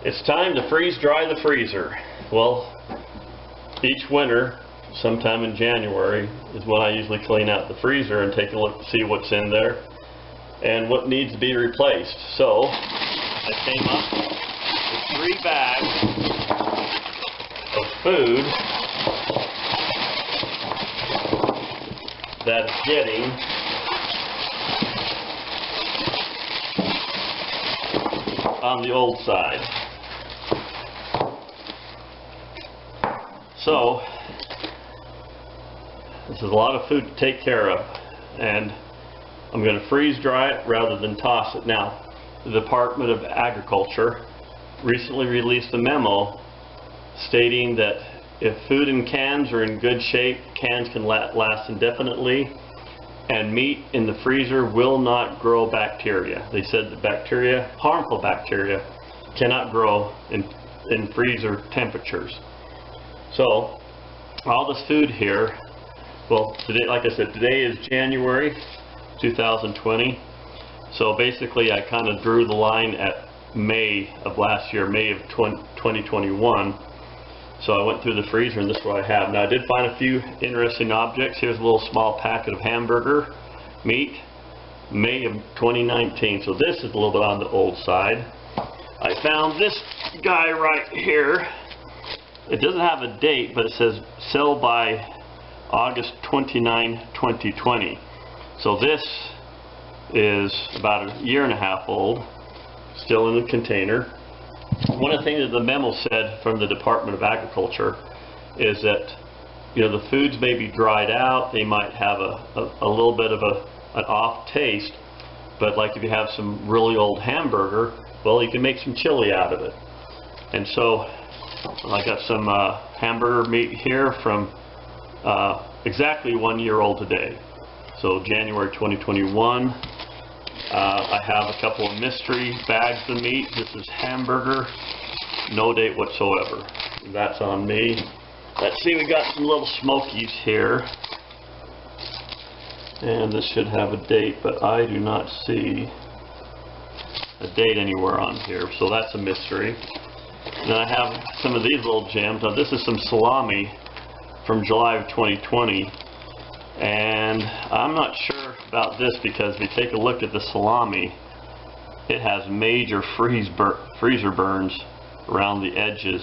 It's time to freeze dry the freezer. Well, each winter, sometime in January, is when I usually clean out the freezer and take a look to see what's in there and what needs to be replaced. So, I came up with 3 bags of food that's getting on the old side. So, this is a lot of food to take care of, and I'm going to freeze dry it rather than toss it. Now, the Department of Agriculture recently released a memo stating that if food in cans are in good shape, cans can last indefinitely, and meat in the freezer will not grow bacteria. They said that bacteria, harmful bacteria, cannot grow in freezer temperatures. So, all this food here, well, today, like I said, today is January 2020. So basically, I kind of drew the line at May of last year, May of 2021. So I went through the freezer, and this is what I have. Now, I did find a few interesting objects. Here's a little small packet of hamburger meat, May of 2019. So this is a little bit on the old side. I found this guy right here. It doesn't have a date, but it says sell by August 29, 2020. So this is about 1.5 years old, still in the container. One of the things that the memo said from the Department of Agriculture is that, you know, the foods may be dried out, they might have a little bit of an off taste, but like if you have some really old hamburger, well, you can make some chili out of it. And so I got some hamburger meat here from exactly 1 year old today. So January 2021. I have a couple of mystery bags of meat. This is hamburger, no date whatsoever. That's on me. Let's see, we got some little smokies here. And this should have a date, but I do not see a date anywhere on here. So that's a mystery. Then I have some of these little gems. Now this is some salami from July of 2020. And I'm not sure about this because if you take a look at the salami, it has major freezer burns around the edges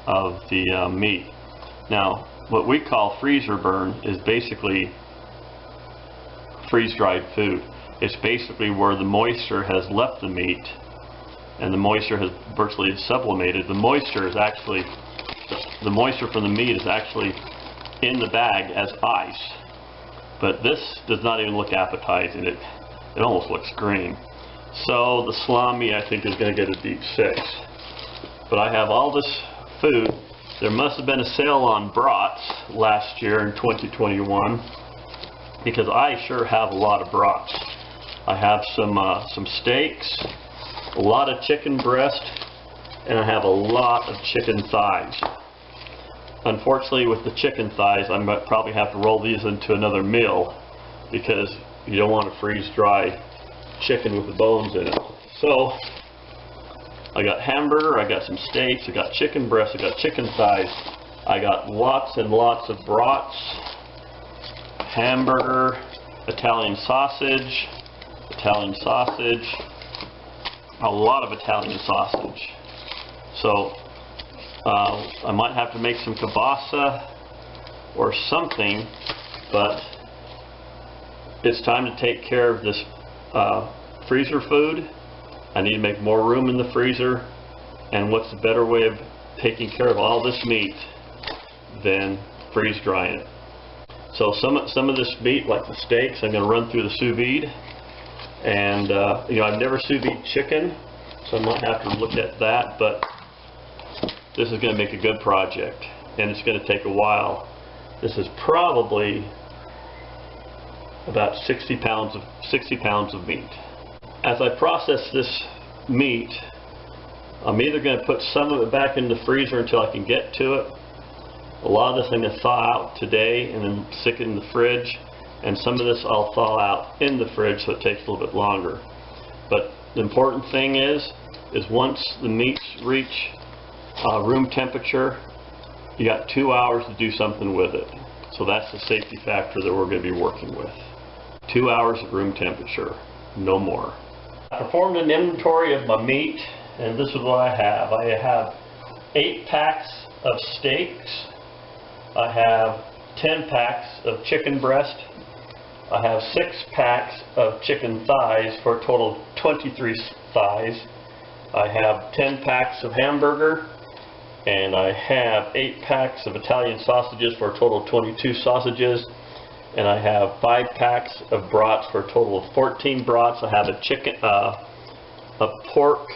of the meat. Now, what we call freezer burn is basically freeze-dried food. It's basically where the moisture has left the meat and the moisture has virtually sublimated. The moisture is actually, the moisture from the meat is actually in the bag as ice. But this does not even look appetizing. It almost looks green. So the salami, I think, is going to get a deep 6. But I have all this food. There must have been a sale on brats last year in 2021 because I sure have a lot of brats. I have some steaks, a lot of chicken breast, and I have a lot of chicken thighs. Unfortunately, with the chicken thighs, I might probably have to roll these into another meal because you don't want to freeze dry chicken with the bones in it. So, I got hamburger, I got some steaks, I got chicken breast, I got chicken thighs, I got lots and lots of brats, hamburger, Italian sausage, a lot of Italian sausage. So, I might have to make some kielbasa or something, but it's time to take care of this freezer food. I need to make more room in the freezer, and what's the better way of taking care of all this meat than freeze drying it? So some of this meat, like the steaks, I'm going to run through the sous vide, and you know, I've never sous vide chicken, so I might have to look at that, but this is going to make a good project, and it's going to take a while. This is probably about 60 pounds of meat. As I process this meat, I'm either going to put some of it back in the freezer until I can get to it. A lot of this I'm going to thaw out today and then stick it in the fridge, and some of this I'll thaw out in the fridge so it takes a little bit longer. But the important thing is is once the meats reach room temperature, you got 2 hours to do something with it. So that's the safety factor that we're going to be working with. 2 hours of room temperature, no more. I performed an inventory of my meat, and this is what I have. I have 8 packs of steaks. I have 10 packs of chicken breast. I have 6 packs of chicken thighs for a total of 23 thighs. I have 10 packs of hamburger, and I have 8 packs of Italian sausages for a total of 22 sausages, and I have 5 packs of brats for a total of 14 brats. I have a chicken, a pork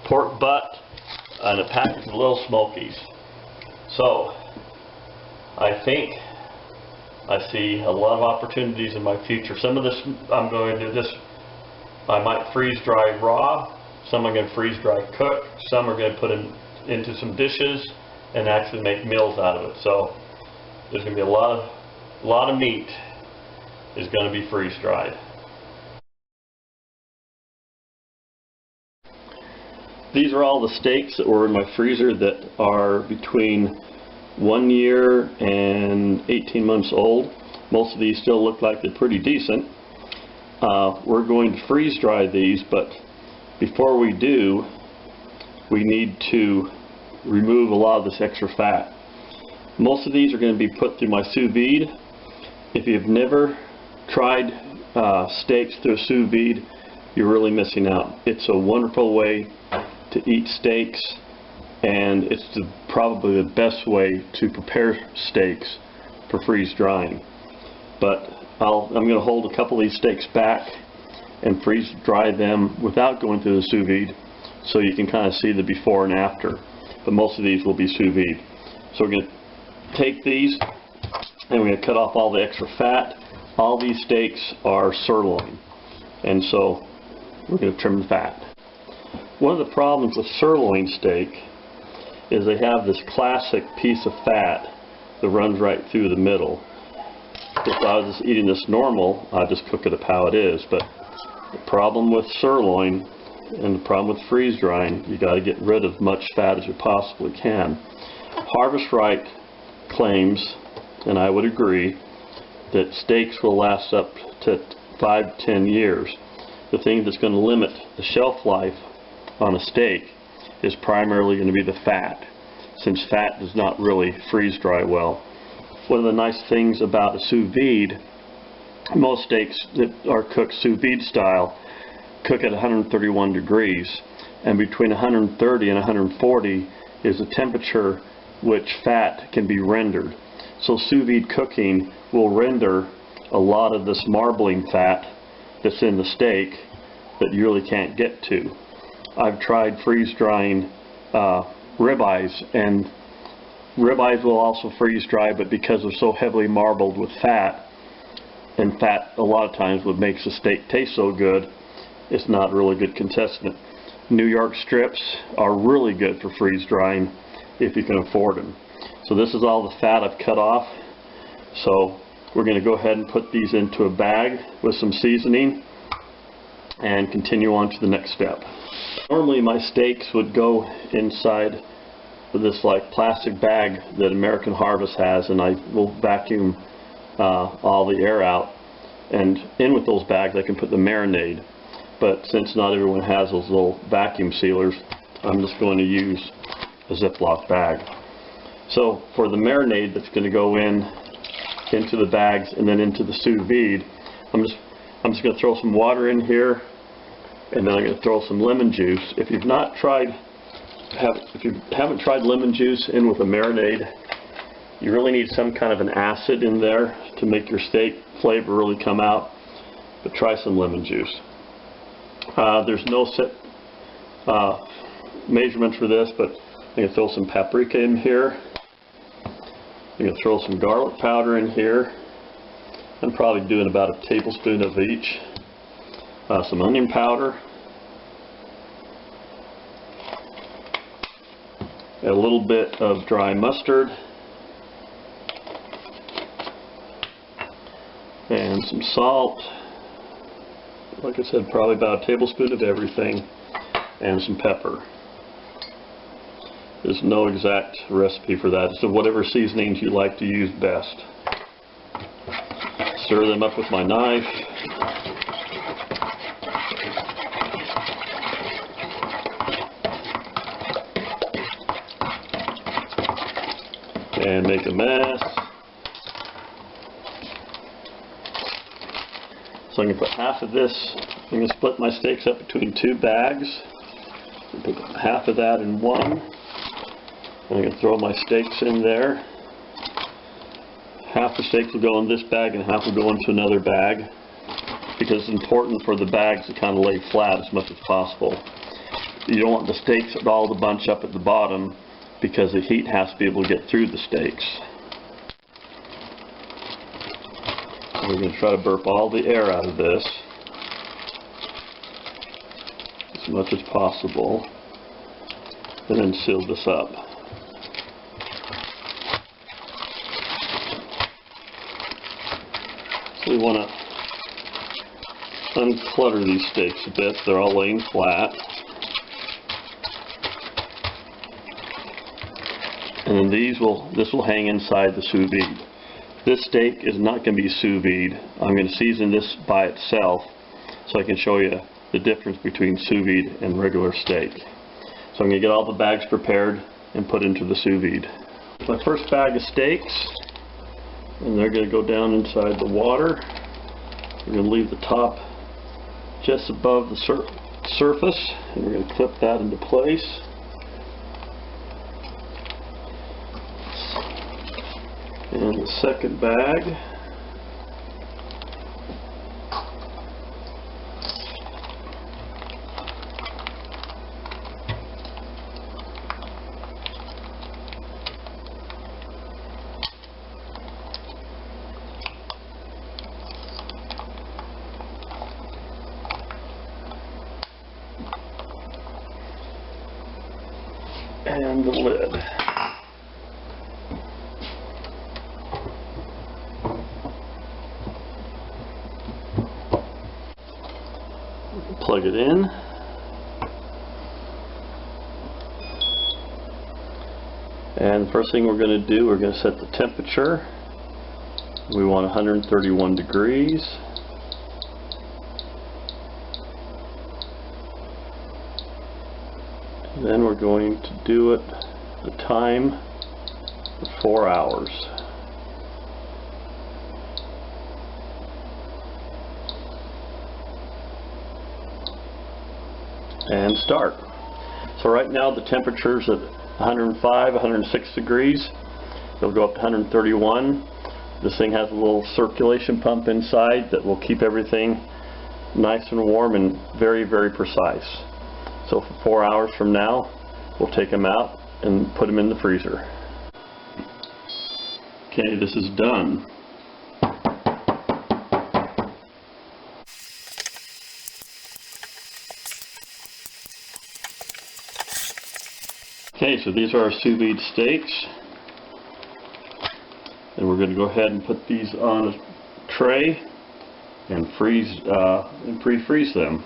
butt, and a package of Little Smokies. So I think I see a lot of opportunities in my future. Some of this I'm going to do this. I might freeze dry raw. Some I'm going to freeze dry cook. Some are going to put into some dishes and actually make meals out of it. So there's going to be a lot of meat is going to be freeze dried. These are all the steaks that were in my freezer that are between 1 year and 18 months old. Most of these still look like they're pretty decent. We're going to freeze dry these, but before we do, we need to remove a lot of this extra fat. Most of these are going to be put through my sous vide. If you've never tried steaks through a sous vide, you're really missing out. It's a wonderful way to eat steaks, and it's probably the best way to prepare steaks for freeze drying. But I'm going to hold a couple of these steaks back and freeze dry them without going through the sous vide, so you can kind of see the before and after. But most of these will be sous vide. So we're going to take these and we're going to cut off all the extra fat. All these steaks are sirloin, and so we're going to trim the fat. One of the problems with sirloin steak is they have this classic piece of fat that runs right through the middle. If I was just eating this normal, I'd just cook it up how it is. But the problem with sirloin and the problem with freeze drying, you got to get rid of as much fat as you possibly can. Harvest Right claims, and I would agree, that steaks will last up to 5 to 10 years. The thing that's going to limit the shelf life on a steak is primarily going to be the fat, since fat does not really freeze dry well. One of the nice things about a sous vide, most steaks that are cooked sous vide style cook at 131 degrees, and between 130 and 140 is the temperature which fat can be rendered. So sous vide cooking will render a lot of this marbling fat that's in the steak that you really can't get to. I've tried freeze drying ribeyes, and ribeyes will also freeze dry, but because they're so heavily marbled with fat, and fat a lot of times what makes the steak taste so good, it's not a really good contestant. New York strips are really good for freeze drying if you can afford them. So this is all the fat I've cut off. So we're going to go ahead and put these into a bag with some seasoning and continue on to the next step. Normally my steaks would go inside this like plastic bag that American Harvest has, and I will vacuum all the air out, and in with those bags I can put the marinade. But since not everyone has those little vacuum sealers, I'm just going to use a Ziploc bag. So for the marinade that's going to go into the bags and then into the sous vide, I'm just going to throw some water in here, and then I'm going to throw some lemon juice. If you haven't tried lemon juice in with a marinade, you really need some kind of an acid in there to make your steak flavor really come out. But try some lemon juice. There's no set measurements for this, but I'm going to throw some paprika in here. I'm going to throw some garlic powder in here. I'm probably doing about a tablespoon of each. Some onion powder. A little bit of dry mustard. And some salt. Like I said, probably about a tablespoon of everything. and some pepper. There's no exact recipe for that, so whatever seasonings you like to use best. Stir them up with my knife. And make a mess. So I'm going to put half of this, I'm going to split my steaks up between 2 bags. Put half of that in one. I'm going to throw my steaks in there. Half the steaks will go in this bag and half will go into another bag, because it's important for the bags to kind of lay flat as much as possible. You don't want the steaks all to bunch up at the bottom, because the heat has to be able to get through the steaks. We're going to try to burp all the air out of this as much as possible, and then seal this up. So we want to unclutter these steaks a bit. They're all laying flat. And then this will hang inside the sous vide. This steak is not going to be sous vide. I'm going to season this by itself so I can show you the difference between sous vide and regular steak. So I'm going to get all the bags prepared and put into the sous vide. My first bag of steaks, and they're going to go down inside the water. We're going to leave the top just above the surface, and we're going to clip that into place. And the second bag, and the lid. Plug it in. And the first thing we're going to do, we're going to set the temperature. We want 131 degrees. And then we're going to do it the time of 4 hours. And start. So right now the temperature's at 105, 106 degrees. It'll go up to 131. This thing has a little circulation pump inside that will keep everything nice and warm and very, very precise. So for 4 hours from now, we'll take them out and put them in the freezer. Okay, this is done. Okay, so these are our sous vide steaks, and we're going to go ahead and put these on a tray and freeze and pre-freeze them.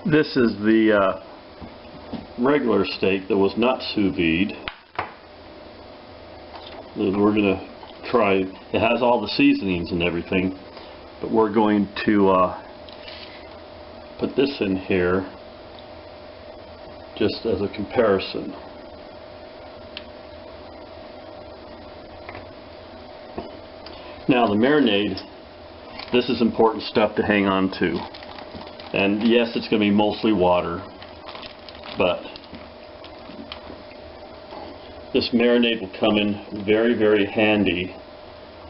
This is the regular steak that was not sous vide. We're going to try, it has all the seasonings and everything, but we're going to put this in here just as a comparison. Now the marinade, this is important stuff to hang on to. And yes, it's going to be mostly water, but this marinade will come in very, very handy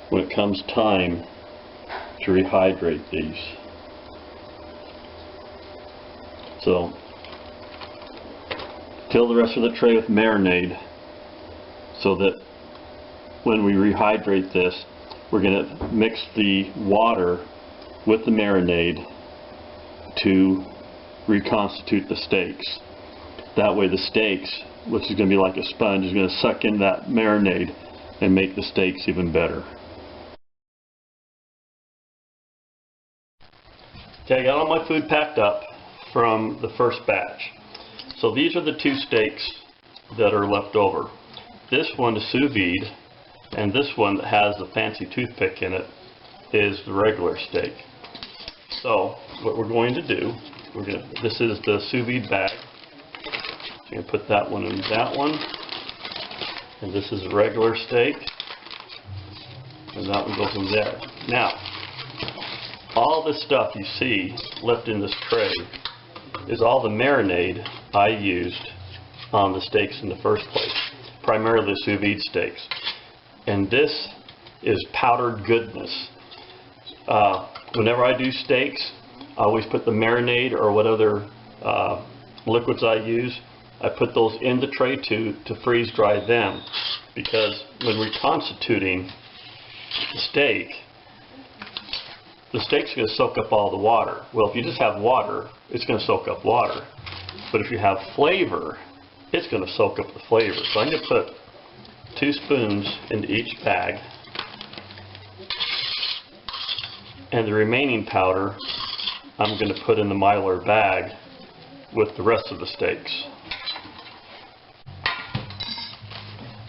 when it comes time to rehydrate these. So, fill the rest of the tray with marinade so that when we rehydrate this, we're going to mix the water with the marinade to reconstitute the steaks. That way the steaks, which is going to be like a sponge, is going to suck in that marinade and make the steaks even better. Okay, I got all my food packed up from the first batch. So these are the two steaks that are left over. This one is sous vide, and this one that has the fancy toothpick in it is the regular steak. So what we're going to do, this is the sous vide bag. So you're going to put that one in that one, and this is a regular steak, and that one goes in there. Now, all this stuff you see left in this tray is all the marinade I used on the steaks in the first place, primarily the sous vide steaks. And this is powdered goodness. Whenever I do steaks, I always put the marinade or what other liquids I use, I put those in the tray to freeze dry them, because when reconstituting the steak's going to soak up all the water. Well, if you just have water, it's going to soak up water. But if you have flavor, it's going to soak up the flavor. So I'm going to put 2 spoons into each bag, and the remaining powder I'm going to put in the mylar bag with the rest of the steaks.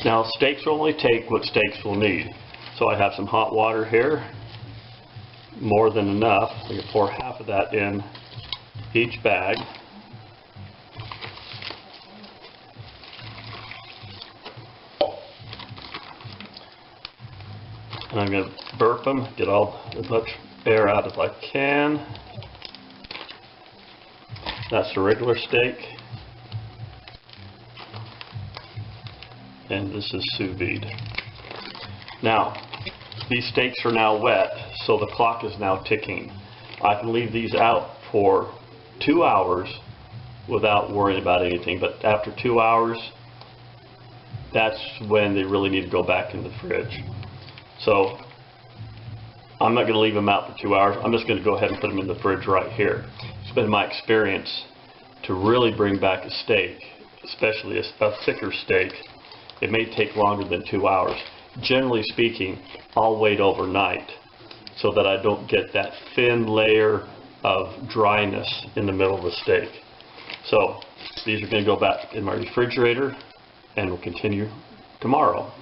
Now, steaks will only take what steaks will need. So I have some hot water here, more than enough. I'm going to pour half of that in each bag. And I'm going to burp them, get as much air out as I can. That's the regular steak. And this is sous vide. Now, these steaks are now wet, so the clock is now ticking. I can leave these out for 2 hours without worrying about anything, but after 2 hours, that's when they really need to go back in the fridge. So I'm not going to leave them out for 2 hours. I'm just going to go ahead and put them in the fridge right here. It's been my experience to really bring back a steak, especially a thicker steak. It may take longer than 2 hours. Generally speaking, I'll wait overnight so that I don't get that thin layer of dryness in the middle of the steak. So these are going to go back in my refrigerator, and we'll continue tomorrow.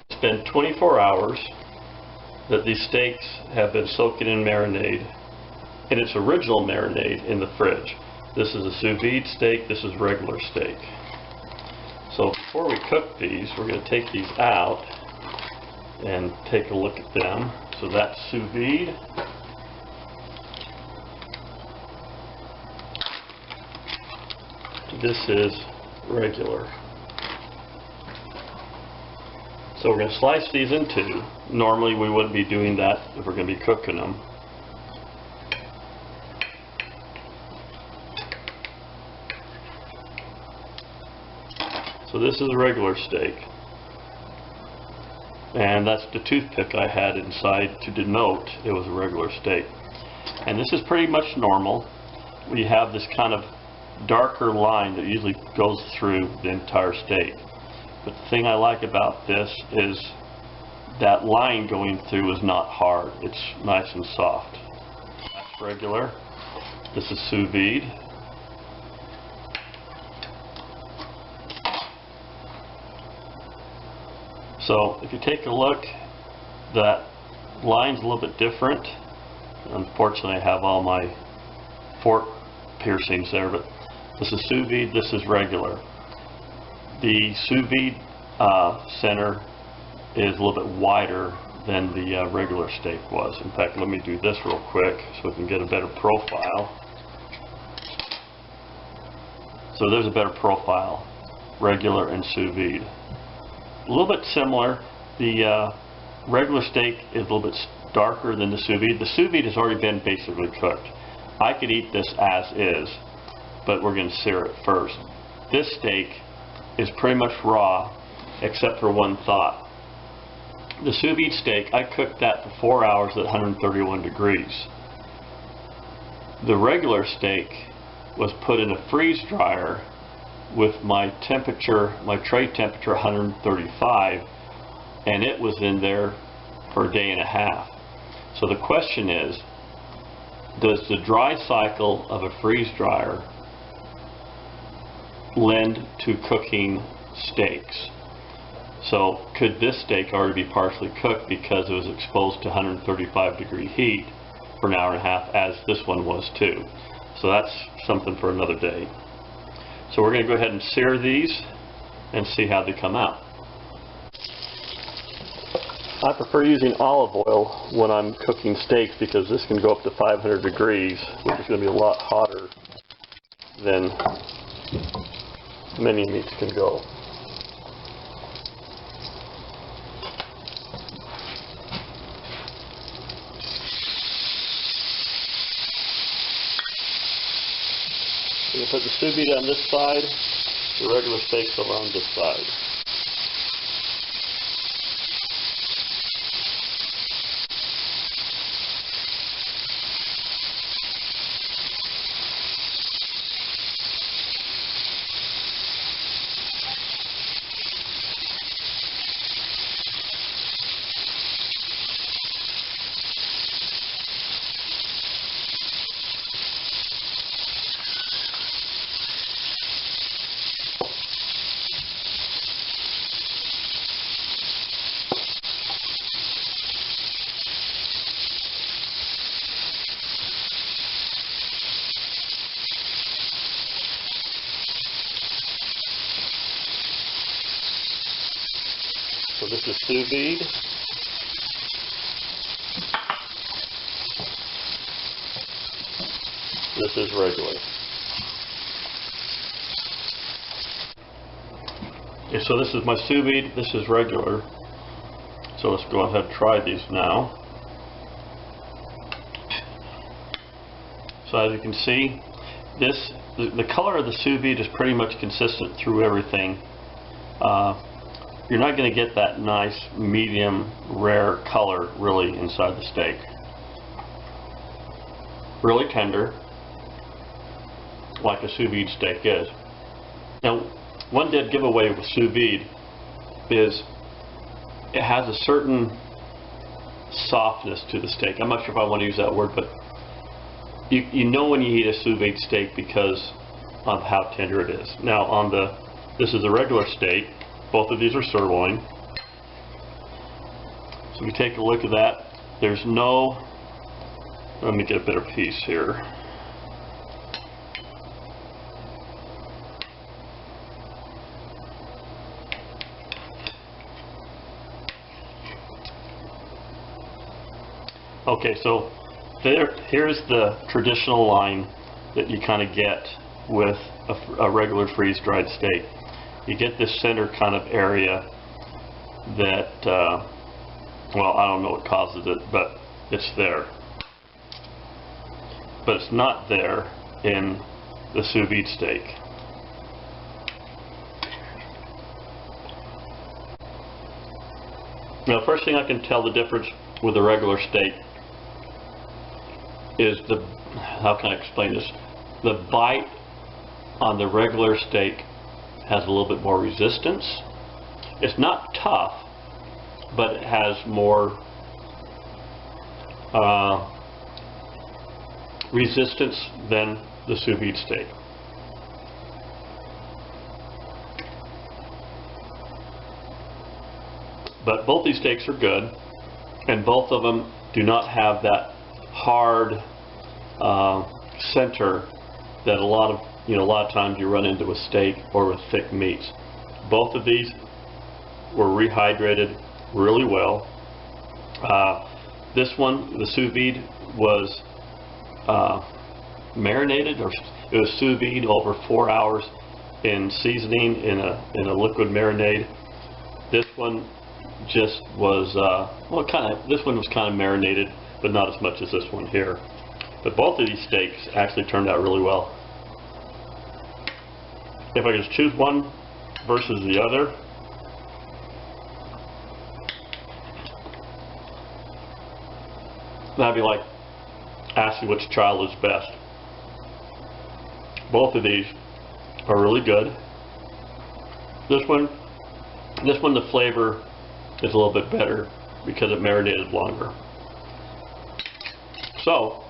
It's been 24 hours that these steaks have been soaking in marinade, in its original marinade in the fridge. This is a sous vide steak, this is regular steak. So before we cook these, we're going to take these out and take a look at them. So that's sous vide. This is regular. So we're going to slice these in two. Normally we wouldn't be doing that if we're going to be cooking them. So this is a regular steak. And that's the toothpick I had inside to denote it was a regular steak. And this is pretty much normal. We have this kind of darker line that usually goes through the entire steak. But the thing I like about this is that line going through is not hard. It's nice and soft. That's regular. This is sous vide. So if you take a look, that line's a little bit different. Unfortunately, I have all my fork piercings there, but this is sous vide, this is regular. The sous vide center is a little bit wider than the regular steak was. In fact, let me do this real quick so we can get a better profile. So there's a better profile, regular and sous vide. A little bit similar. The regular steak is a little bit darker than the sous vide. The sous vide has already been basically cooked. I could eat this as is, but we're going to sear it first. This steak is pretty much raw, except for one thought. The sous vide steak, I cooked that for 4 hours at 131 degrees. The regular steak was put in a freeze dryer with my temperature, my tray temperature 135, and it was in there for a day and a half. So the question is, does the dry cycle of a freeze dryer lend to cooking steaks? So could this steak already be partially cooked because it was exposed to 135-degree heat for an hour and a half, as this one was too? So that's something for another day. So we're going to go ahead and sear these and see how they come out. I prefer using olive oil when I'm cooking steaks because this can go up to 500 degrees, which is going to be a lot hotter than many meats can go. I'm going to put the sous-vide on this side, the regular steaks over on this side. So this is sous-vide. This is regular. Okay, so this is my sous-vide, this is regular. So let's go ahead and try these now. So as you can see, the color of the sous-vide is pretty much consistent through everything. You're not going to get that nice medium rare color really inside the steak. Really tender, like a sous vide steak is. Now, one dead giveaway with sous vide is it has a certain softness to the steak. I'm not sure if I want to use that word, but you know when you eat a sous vide steak because of how tender it is. Now this is a regular steak. Both of these are sirloin. So we take a look at that. There's no, let me get a better piece here. Okay, so here's the traditional line that you kind of get with a regular freeze-dried steak. You get this center kind of area that, well, I don't know what causes it, but it's there. But it's not there in the sous vide steak. Now, first thing I can tell the difference with a regular steak is how can I explain this? The bite on the regular steak has a little bit more resistance. It's not tough, but it has more resistance than the sous vide steak. But both these steaks are good, and both of them do not have that hard center that a lot of times you run into with steak or with thick meats. Both of these were rehydrated really well. This one, the sous vide, was marinated, or it was sous vide over 4 hours in seasoning in a liquid marinade. This one just was this one was kind of marinated, but not as much as this one here. But both of these steaks actually turned out really well. If I just choose one versus the other, that'd be like asking which child is best. Both of these are really good. This one, the flavor is a little bit better because it marinated longer. So,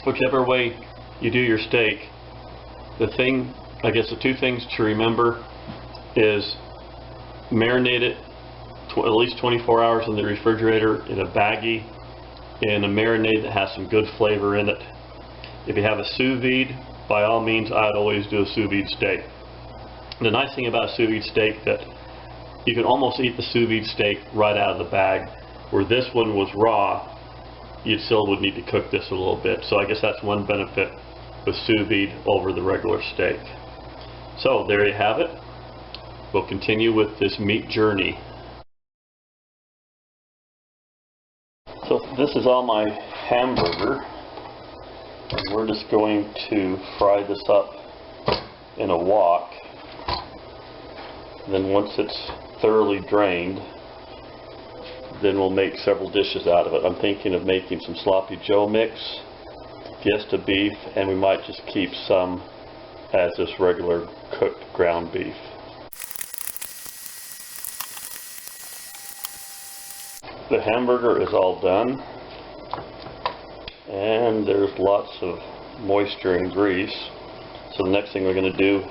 whichever way you do your steak, the two things to remember is marinate it at least 24 hours in the refrigerator in a baggie, in a marinade that has some good flavor in it. If you have a sous vide, by all means, I'd always do a sous vide steak. The nice thing about a sous vide steak that you can almost eat the sous vide steak right out of the bag, where this one was raw. You still would need to cook this a little bit. So I guess that's one benefit with sous vide over the regular steak. So there you have it. We'll continue with this meat journey. So this is all my hamburger. And we're just going to fry this up in a wok. Then once it's thoroughly drained, then we'll make several dishes out of it. I'm thinking of making some sloppy joe mix, Fiesta beef, and we might just keep some as this regular cooked ground beef. The hamburger is all done, and there's lots of moisture and grease. So the next thing we're going to do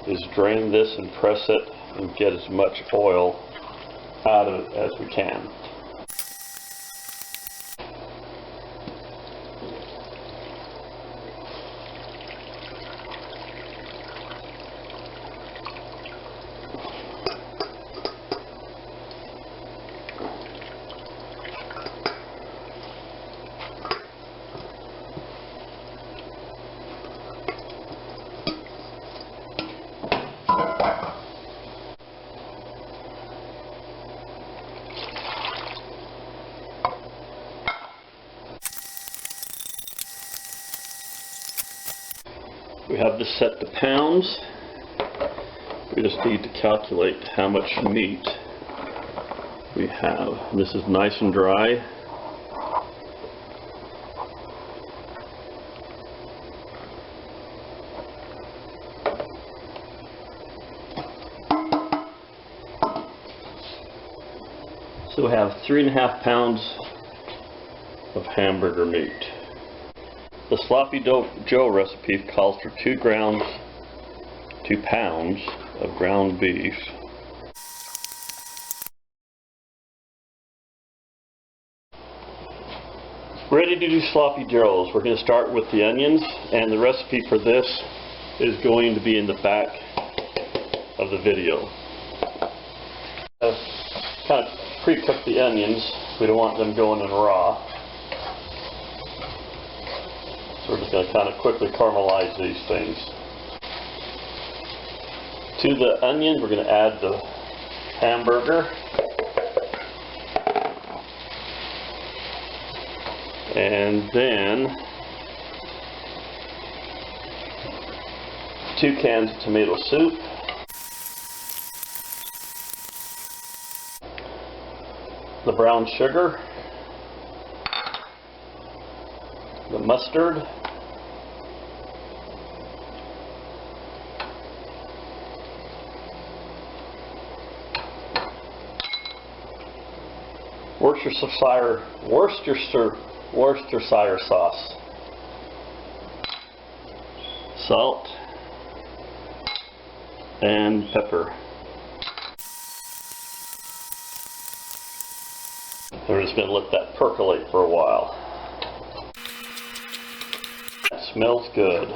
is drain this and press it and get as much oil out of it as we can. We have this set to pounds. We just need to calculate how much meat we have. This is nice and dry. So we have 3.5 pounds of hamburger meat. The sloppy joe recipe calls for 2 pounds of ground beef. Ready to do sloppy joes. We're going to start with the onions, and the recipe for this is going to be in the back of the video. Kind of pre-cook the onions. We don't want them going in raw. So we're just going to kind of quickly caramelize these things. To the onion, we're going to add the hamburger. And then 2 cans of tomato soup. The brown sugar. The mustard. Worcestershire sauce. Salt. And pepper. We're just going to let that percolate for a while. That smells good.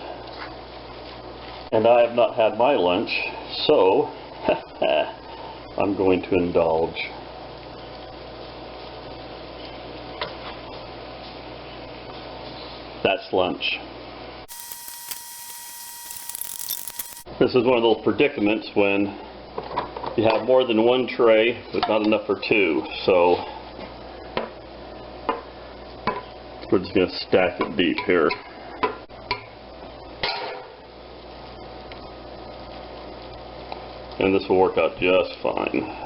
And I have not had my lunch, so I'm going to indulge. That's lunch. This is one of those predicaments when you have more than 1 tray, but not enough for 2. So we're just going to stack it deep here. And this will work out just fine.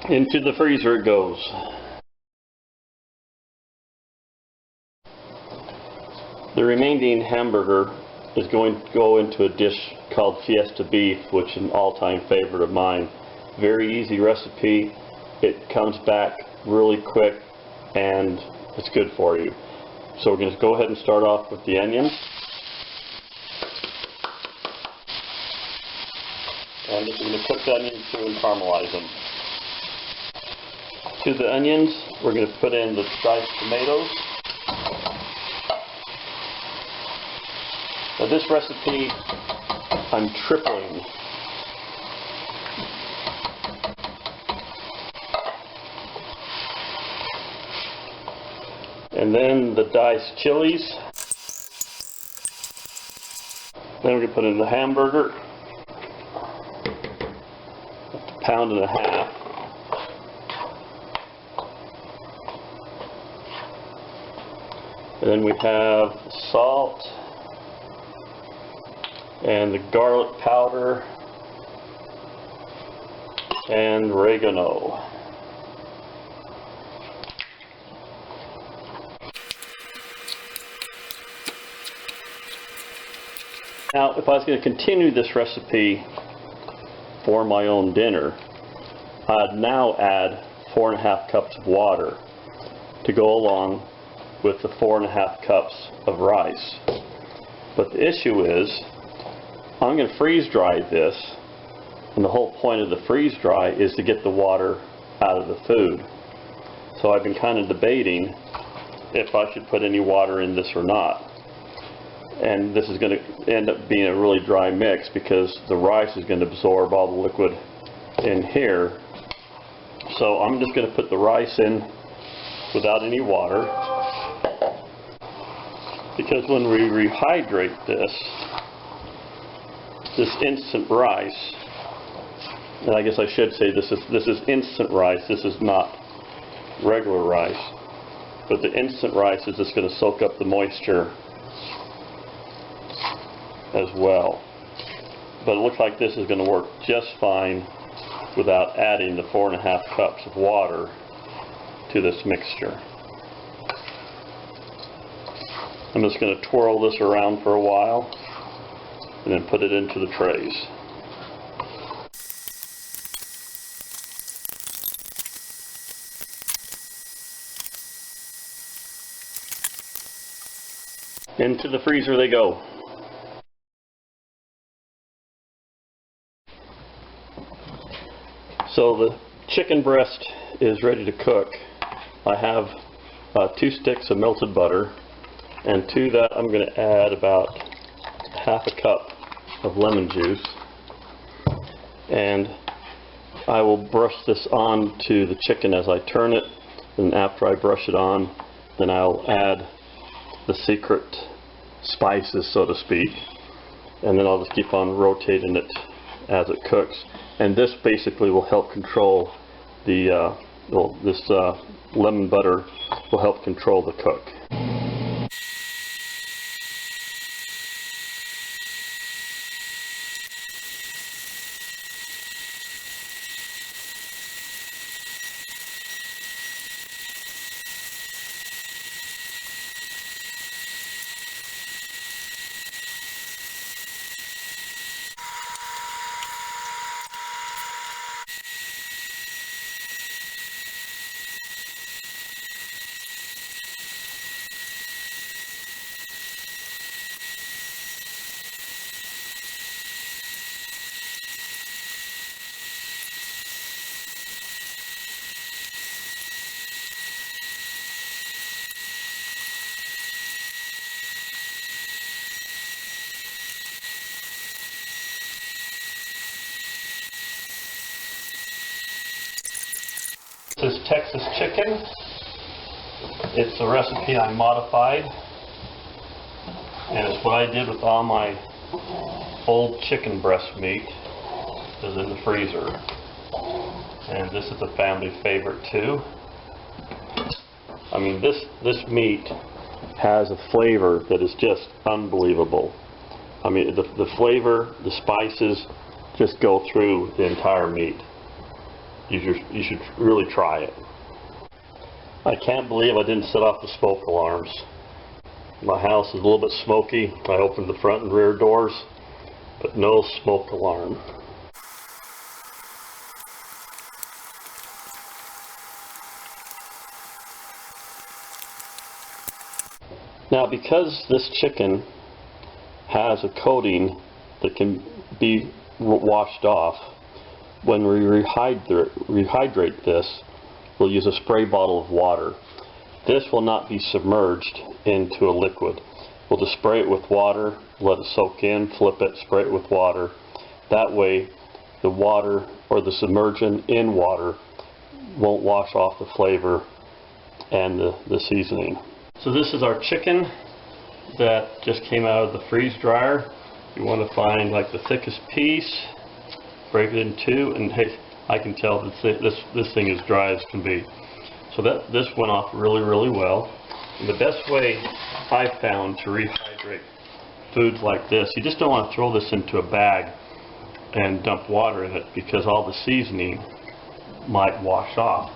Into the freezer it goes. The remaining hamburger is going to go into a dish called Fiesta beef, which is an all-time favorite of mine. Very easy recipe. It comes back really quick and it's good for you. So we're going to go ahead and start off with the onions. And we're going to cook the onions through and caramelize them. To the onions, we're going to put in the diced tomatoes. Now this recipe, I'm tripling. And then the diced chilies. Then we're going to put in the hamburger. A pound and a half. And then we have salt and the garlic powder and oregano. Now, if I was going to continue this recipe for my own dinner, I'd now add 4.5 cups of water to go along with the 4.5 cups of rice. But the issue is, I'm going to freeze dry this, and the whole point of the freeze dry is to get the water out of the food. So I've been kind of debating if I should put any water in this or not. And this is going to end up being a really dry mix because the rice is going to absorb all the liquid in here. So I'm just going to put the rice in without any water, because when we rehydrate this instant rice, and I guess I should say this is instant rice, this is not regular rice, but the instant rice is just going to soak up the moisture as well. But it looks like this is going to work just fine without adding the 4.5 cups of water to this mixture. I'm just going to twirl this around for a while and then put it into the trays. Into the freezer they go. So the chicken breast is ready to cook. I have 2 sticks of melted butter, and to that I'm going to add about 1/2 cup of lemon juice, and I will brush this on to the chicken as I turn it, and after I brush it on, then I'll add the secret spices, so to speak, and then I'll just keep on rotating it as it cooks. And this basically will help control the, this lemon butter will help control the cook. This is Texas chicken. It's a recipe I modified, and it's what I did with all my old chicken breast meat is in the freezer. And this is a family favorite too. I mean, this meat has a flavor that is just unbelievable. I mean, the flavor, the spices just go through the entire meat. you should really try it. I can't believe I didn't set off the smoke alarms. My house is a little bit smoky. I opened the front and rear doors, but no smoke alarm. Now, because this chicken has a coating that can be washed off, when we rehydrate this, we'll use a spray bottle of water. This will not be submerged into a liquid. We'll just spray it with water, let it soak in, flip it, spray it with water. That way the water or the submersion in water won't wash off the flavor and the seasoning. So this is our chicken that just came out of the freeze dryer. You want to find like the thickest piece, break it in two, and hey, I can tell that this thing is dry as can be. So this went off really, really well. And the best way I've found to rehydrate foods like this, you just don't want to throw this into a bag and dump water in it, because all the seasoning might wash off.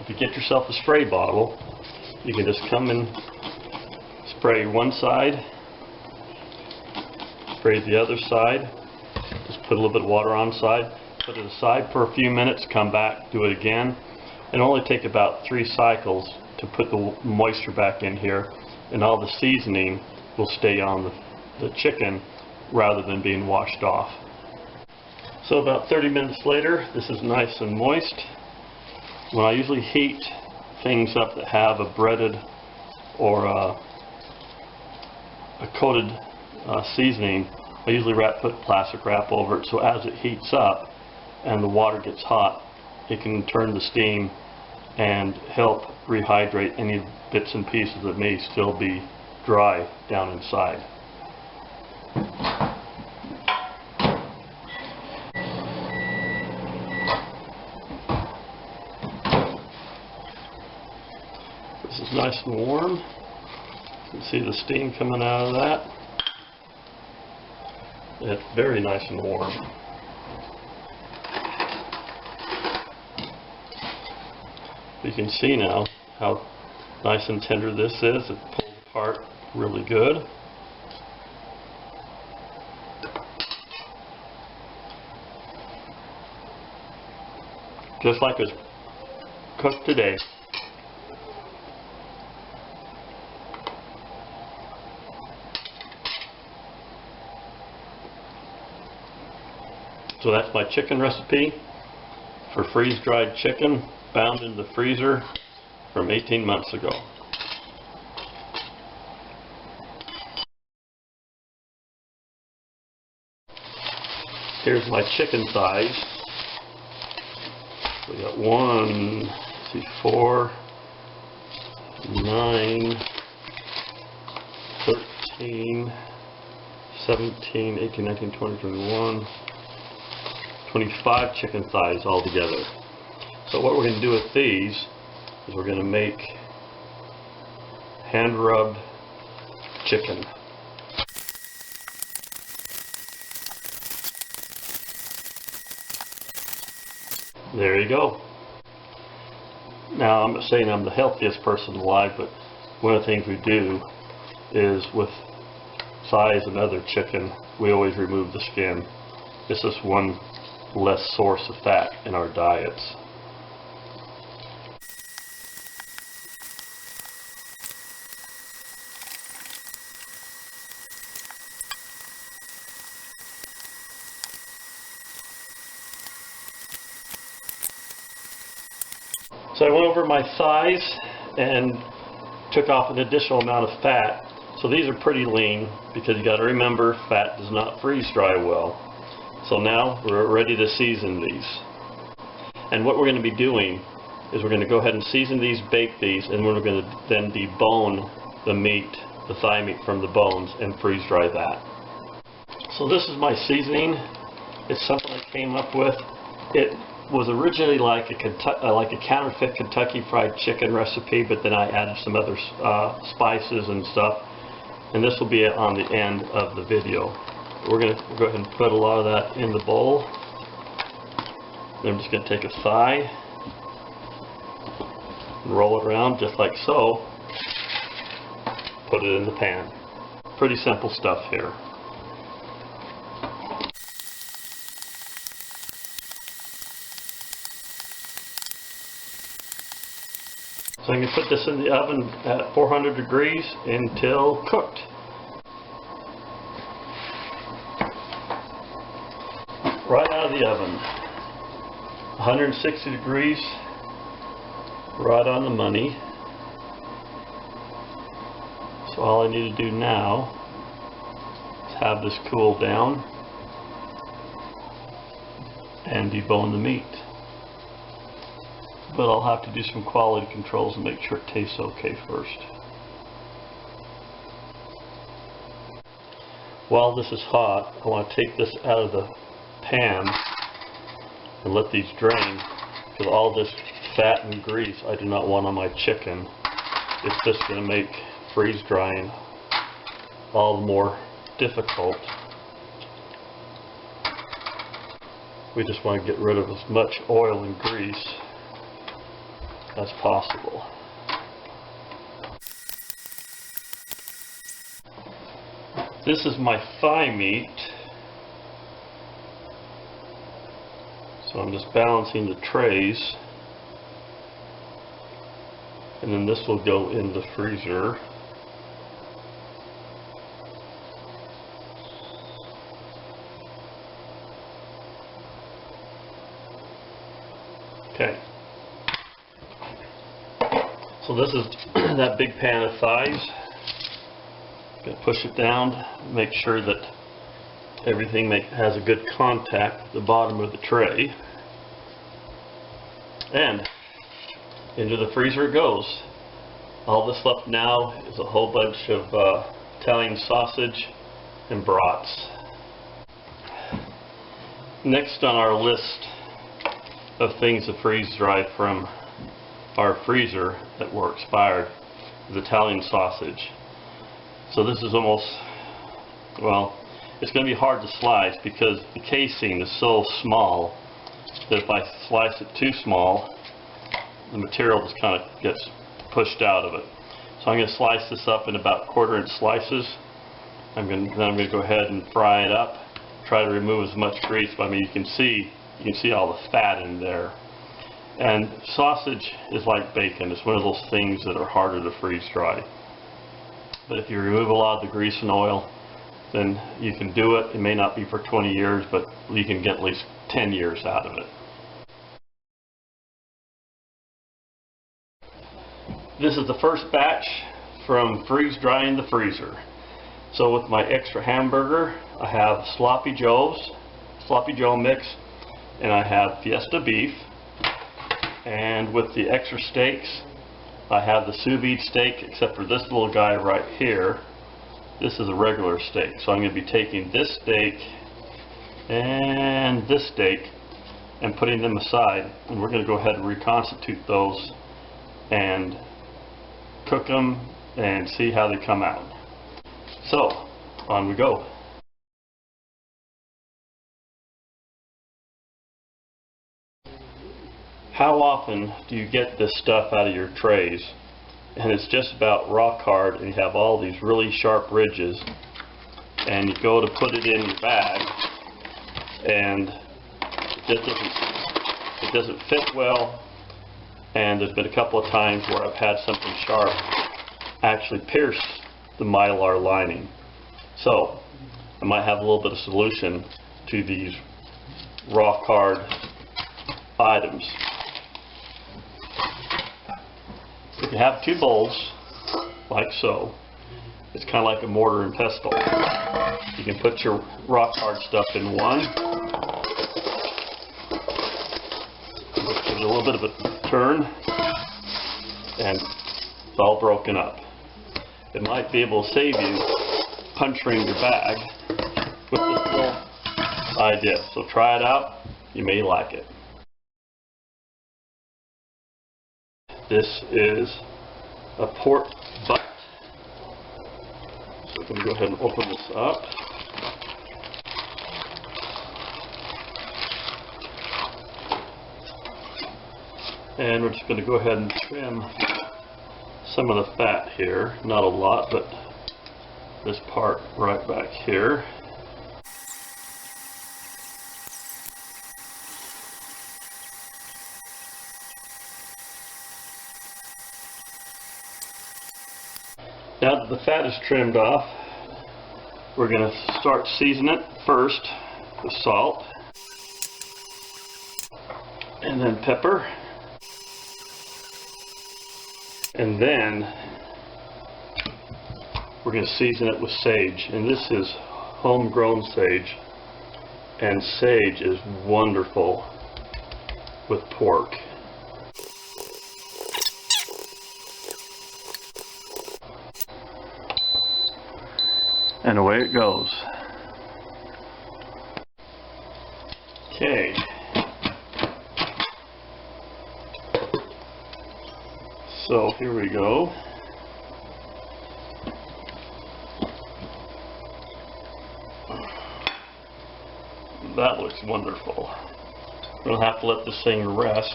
If you get yourself a spray bottle, you can just come and spray one side, spray the other side, just put a little bit of water on side, put it aside for a few minutes, come back, do it again. It'll only take about 3 cycles to put the moisture back in here, and all the seasoning will stay on the chicken rather than being washed off. So about 30 minutes later, this is nice and moist. When I usually heat things up that have a breaded or a coated seasoning, I usually put plastic wrap over it, so as it heats up and the water gets hot, it can turn the steam and help rehydrate any bits and pieces that may still be dry down inside. This is nice and warm. You can see the steam coming out of that. It's very nice and warm. You can see now how nice and tender this is. It pulls apart really good. Just like it's cooked today. So that's my chicken recipe for freeze-dried chicken bound in the freezer from 18 months ago. Here's my chicken thighs. We got 4, 9, 13, 17, 18, 19, 20, 21, 25 chicken thighs all together. So what we're going to do with these is we're going to make hand-rubbed chicken. There you go. Now, I'm not saying I'm the healthiest person alive, but one of the things we do is with thighs and other chicken, we always remove the skin. This is one less source of fat in our diets. So I went over my thighs and took off an additional amount of fat. So these are pretty lean, because you got to remember, fat does not freeze dry well. So now we're ready to season these. And what we're going to be doing is we're going to go ahead and season these, bake these, and we're going to then debone the meat, the thigh meat from the bones, and freeze dry that. So this is my seasoning. It's something I came up with. It was originally like a counterfeit Kentucky Fried Chicken recipe, but then I added some other spices and stuff, and this will be on the end of the video. We're going to go ahead and put a lot of that in the bowl. Then I'm just going to take a thigh and roll it around just like so. Put it in the pan. Pretty simple stuff here. So I'm going to put this in the oven at 400 degrees until cooked. Right out of the oven. 160 degrees, right on the money. So all I need to do now is have this cool down and debone the meat. But I'll have to do some quality controls and make sure it tastes okay first. While this is hot, I want to take this out of the pan and let these drain, because all this fat and grease I do not want on my chicken. It's just going to make freeze drying all the more difficult. We just want to get rid of as much oil and grease as possible. This is my thigh meat. So I'm just balancing the trays. And then this will go in the freezer. Okay. So this is that big pan of thighs. Going to push it down, make sure that everything has a good contact with the bottom of the tray. And into the freezer it goes. All that's left now is a whole bunch of Italian sausage and brats. Next on our list of things to freeze dry from our freezer that were expired is Italian sausage. So this is almost, well, it's going to be hard to slice because the casing is so small that if I slice it too small, the material just kind of gets pushed out of it. So I'm going to slice this up in about 1/4 inch slices. Then I'm going to go ahead and fry it up. Try to remove as much grease. But I mean, you can see all the fat in there. And sausage is like bacon. It's one of those things that are harder to freeze dry. But if you remove a lot of the grease and oil, then you can do it. It may not be for 20 years, but you can get at least 10 years out of it. This is the first batch from freeze drying the freezer. So with my extra hamburger, I have Sloppy Joe mix, and I have Fiesta beef. And with the extra steaks, I have the sous-vide steak, except for this little guy right here. This is a regular steak. So I'm going to be taking this steak and this steak and putting them aside. And we're going to go ahead and reconstitute those and cook them and see how they come out. So, on we go. How often do you get this stuff out of your trays and it's just about rock hard and you have all these really sharp ridges and you go to put it in your bag and it doesn't fit well, and there's been a couple of times where I've had something sharp actually pierce the mylar lining. So I might have a little bit of solution to these rock hard items. If you have two bowls, like so, it's kind of like a mortar and pestle. You can put your rock hard stuff in one. Give it a little bit of a turn, and it's all broken up. It might be able to save you puncturing your bag with this little idea. So try it out. You may like it. This is a pork butt. So I'm going to go ahead and open this up. And we're just going to go ahead and trim some of the fat here. Not a lot, but this part right back here. Now that the fat is trimmed off, we're going to start seasoning it first with salt, and then pepper, and then we're going to season it with sage. And this is homegrown sage, and sage is wonderful with pork. And away it goes. Okay. So here we go. That looks wonderful. We'll have to let this thing rest,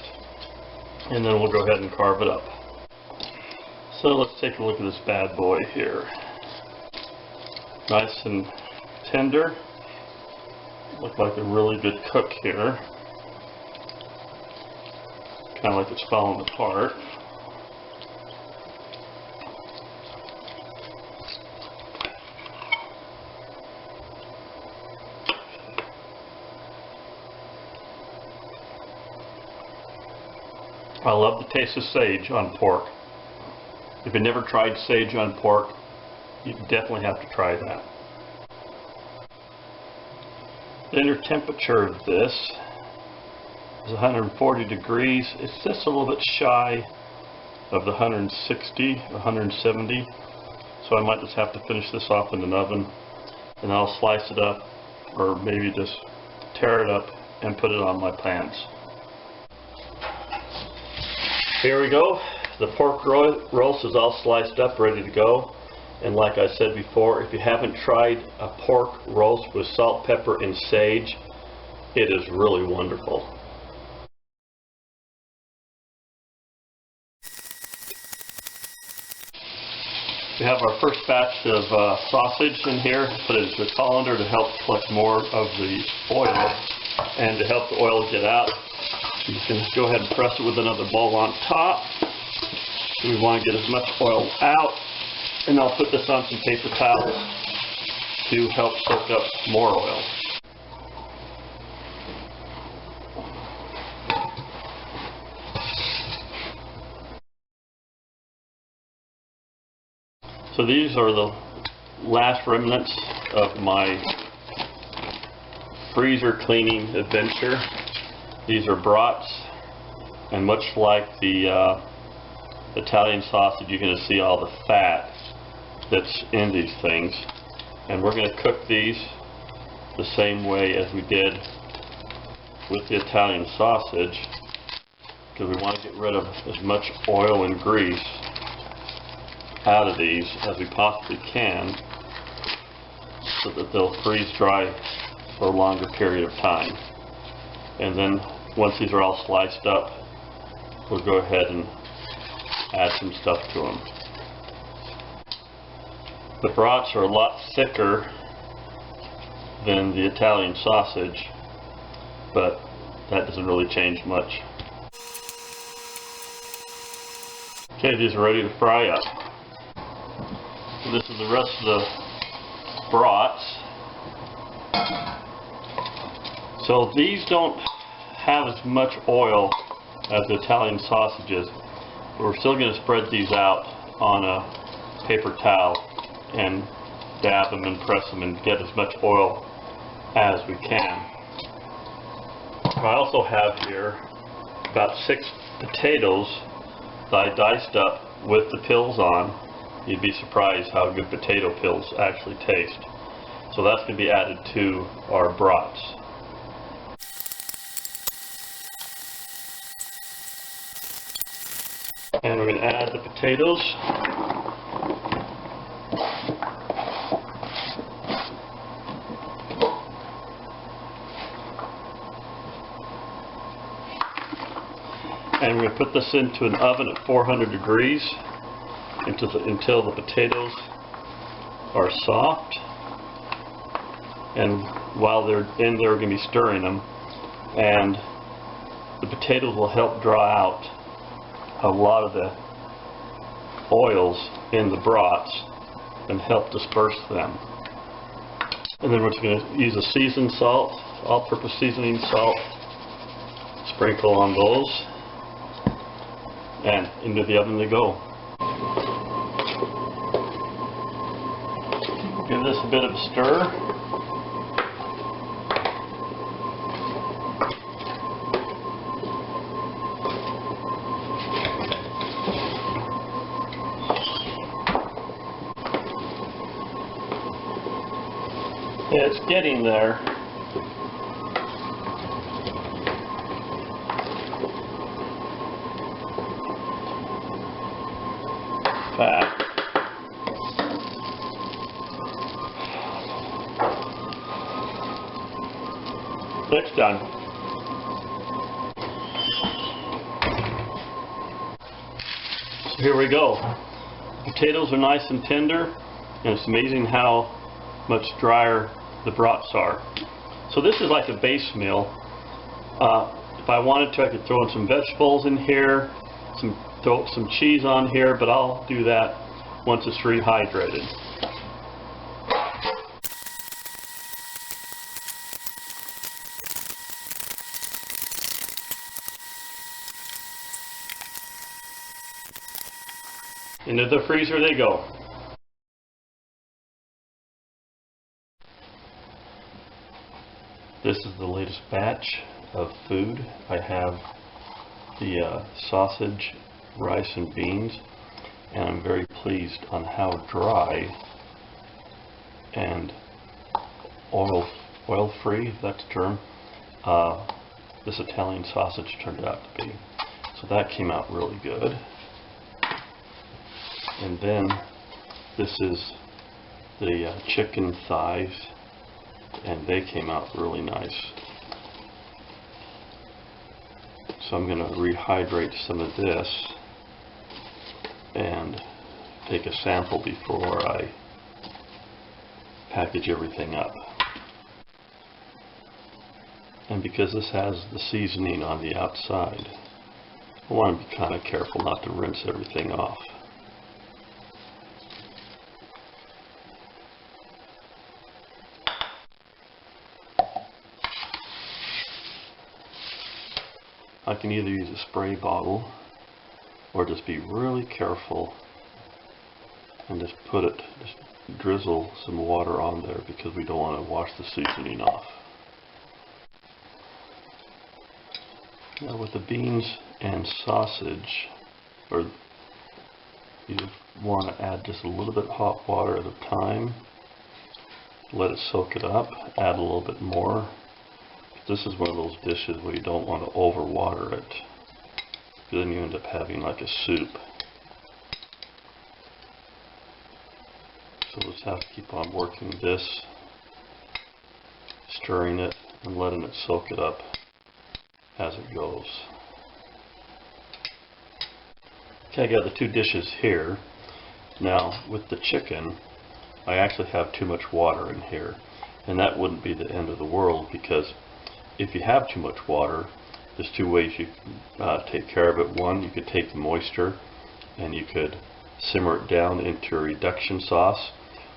and then we'll go ahead and carve it up. So let's take a look at this bad boy here. Nice and tender. Look like a really good cook here. Kind of like it's falling apart. I love the taste of sage on pork. If you've never tried sage on pork, you definitely have to try that. The inner temperature of this is 140 degrees. It's just a little bit shy of the 160, 170. So I might just have to finish this off in an oven, and I'll slice it up, or maybe just tear it up and put it on my pans. Here we go. The pork roast is all sliced up, ready to go. And like I said before, if you haven't tried a pork roast with salt, pepper, and sage, it is really wonderful. We have our first batch of sausage in here. Put it into a colander to help collect more of the oil, and to help the oil get out, you can go ahead and press it with another bowl on top. We want to get as much oil out. And I'll put this on some paper towels to help soak up more oil. So these are the last remnants of my freezer cleaning adventure. These are brats, and much like the Italian sausage, you're going to see all the fat that's in these things, and we're going to cook these the same way as we did with the Italian sausage, because we want to get rid of as much oil and grease out of these as we possibly can, so that they'll freeze dry for a longer period of time. And then once these are all sliced up, we'll go ahead and add some stuff to them. The brats are a lot thicker than the Italian sausage, but that doesn't really change much. Okay, these are ready to fry up. So this is the rest of the brats. So these don't have as much oil as the Italian sausages, but we're still going to spread these out on a paper towel and dab them and press them and get as much oil as we can. I also have here about 6 potatoes that I diced up with the pills on. You'd be surprised how good potato pills actually taste. So that's going to be added to our brats. And we're going to add the potatoes. And we're going to put this into an oven at 400 degrees until the potatoes are soft. And while they're in there, we're going to be stirring them. And the potatoes will help draw out a lot of the oils in the brats and help disperse them. And then we're just going to use a seasoned salt, all-purpose seasoning salt, sprinkle on those, and into the oven they go. Give this a bit of a stir. It's getting there. Fat. It's done. So here we go. Potatoes are nice and tender, and it's amazing how much drier the brats are. So this is like a base meal. If I wanted to, I could throw in some vegetables in here, throw some cheese on here, but I'll do that once it's rehydrated. Into the freezer they go. This is the latest batch of food. I have the sausage, rice, and beans, and I'm very pleased on how dry and oil-free, if that's the term, this Italian sausage turned out to be. So that came out really good. And then this is the chicken thighs, and they came out really nice. So I'm going to rehydrate some of this and take a sample before I package everything up. And because this has the seasoning on the outside, I want to be kind of careful not to rinse everything off. I can either use a spray bottle or just be really careful and just drizzle some water on there because we don't want to wash the seasoning off. Now with the beans and sausage, you want to add just a little bit of hot water at a time, let it soak it up, add a little bit more. This is one of those dishes where you don't want to overwater it, then you end up having like a soup. So we'll just have to keep on working this, stirring it and letting it soak it up as it goes. Okay, I got the two dishes here. Now with the chicken, I actually have too much water in here, and that wouldn't be the end of the world, because if you have too much water, there's two ways you can take care of it. One, you could take the moisture and you could simmer it down into a reduction sauce,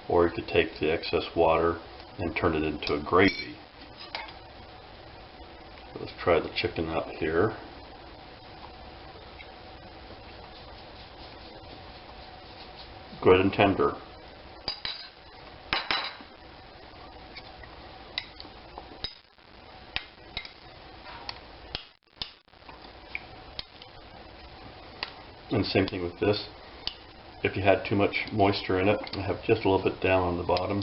or you could take the excess water and turn it into a gravy. Let's try the chicken out here. Good and tender. And same thing with this. If you had too much moisture in it, and have just a little bit down on the bottom,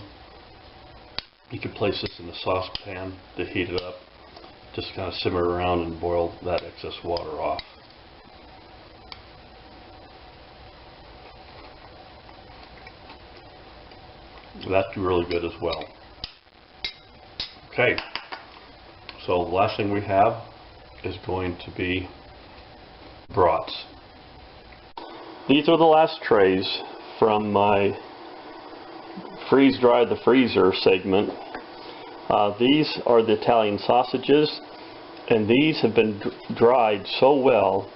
you could place this in the saucepan to heat it up. Just kind of simmer around and boil that excess water off. That's really good as well. Okay, so the last thing we have is going to be brats. These are the last trays from my freeze dry the freezer segment. These are the Italian sausages, and these have been dried so well,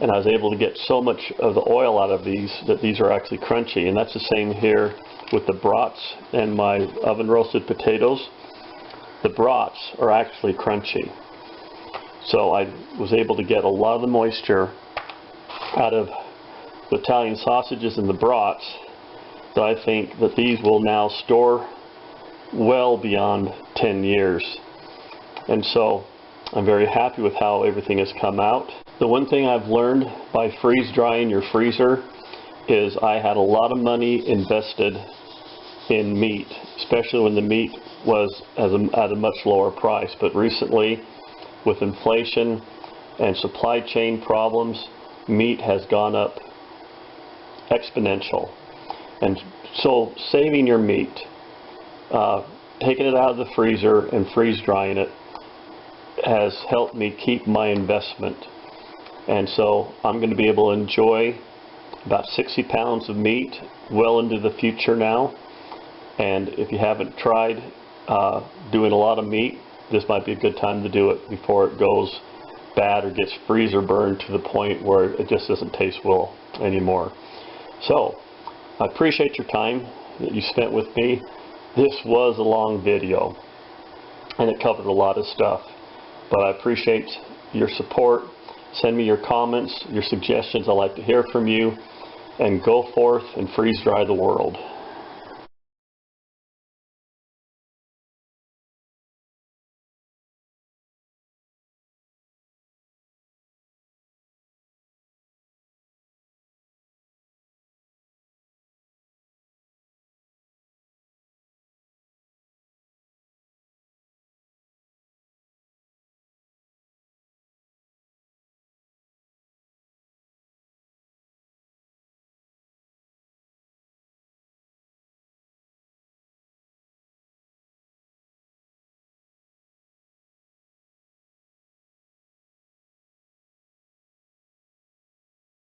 and I was able to get so much of the oil out of these that these are actually crunchy. And that's the same here with the brats and my oven roasted potatoes. The brats are actually crunchy. So I was able to get a lot of the moisture out of the Italian sausages and the brats that I think that these will now store well beyond 10 years. And so I'm very happy with how everything has come out. The one thing I've learned by freeze drying your freezer is I had a lot of money invested in meat, especially when the meat was at a much lower price. But recently, with inflation and supply chain problems, meat has gone up exponential. And so saving your meat, taking it out of the freezer and freeze drying it, has helped me keep my investment. And so I'm going to be able to enjoy about 60 pounds of meat well into the future now. And if you haven't tried doing a lot of meat, this might be a good time to do it before it goes bad or gets freezer burned to the point where it just doesn't taste well anymore. So I appreciate your time that you spent with me. This was a long video and it covered a lot of stuff, but I appreciate your support. Send me your comments, your suggestions. I'd like to hear from you, and go forth and freeze dry the world.